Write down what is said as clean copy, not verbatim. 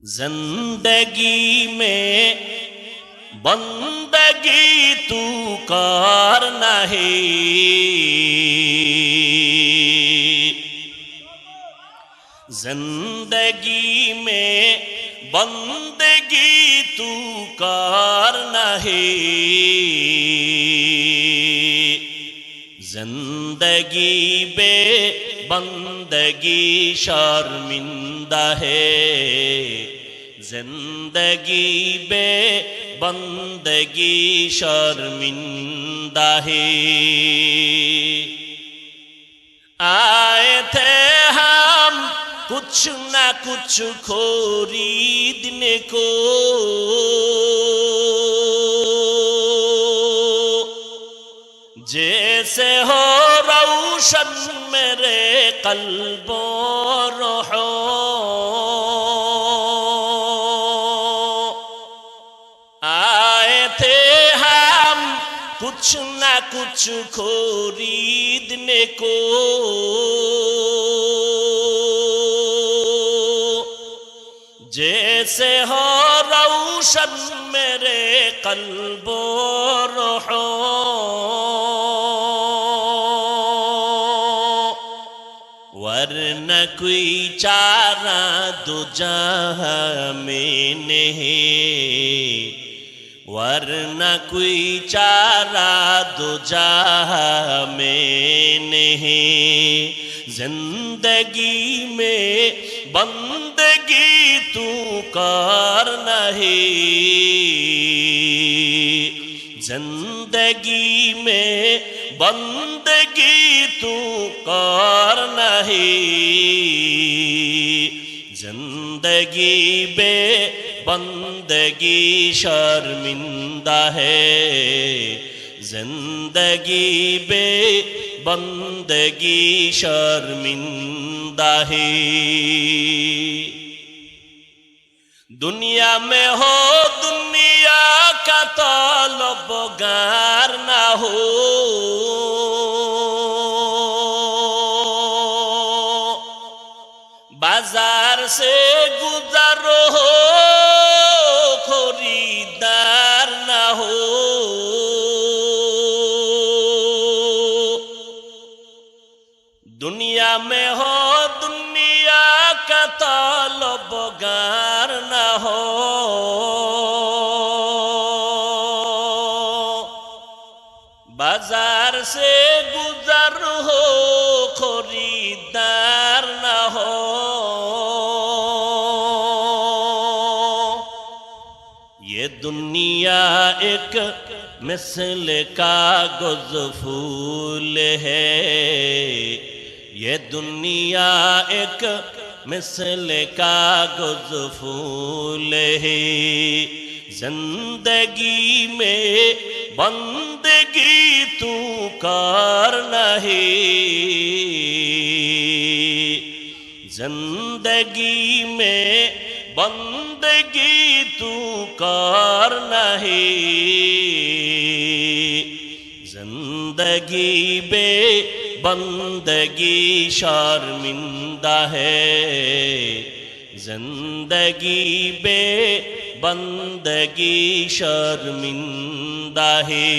زندگی میں بندگی تو کرنا ہے، زندگی میں بندگی تو کرنا ہے، زندگی بے بندگی شرمندہ ہے، زندگی بے بندگی شرمندہ ہے۔ آئے تھے ہم کچھ نہ کچھ خریدنے کو، جیسے ہو روشن میرے قلب و روح، آئے تھے ہم کچھ نہ کچھ خریدنے کو، جیسے ہو روشن میرے قلب و روح، ورنہ کوئی چارہ دو جہاں میں نہیں، ورنہ کوئی چارہ دو جہاں میں نہیں، زندگی میں بندگی تو کرنا ہے، زندگی میں بندگی تو کرنا ہے، زندگی بے بندگی شرمندہ ہے، زندگی بے بندگی شرمندہ ہے۔ دنیا میں ہو دنیا کا طلبگار نہ ہو، بازار سے گزر ہو خریدار نہ ہو، دنیا میں ہو دنیا کا طلبگار نہ ہو، بازار سے گزر ہو خریدار نہ ہو، یہ دنیا ایک مثل کاغذ پھول ہے، یہ دنیا ایک مثل کاغذ پھول ہے، زندگی میں بندگی تو کرنا ہے، زندگی میں بندگی تو کرنا ہے، زندگی بے بندگی شرمندہ ہے، زندگی بے بندگی شرمندہ ہے۔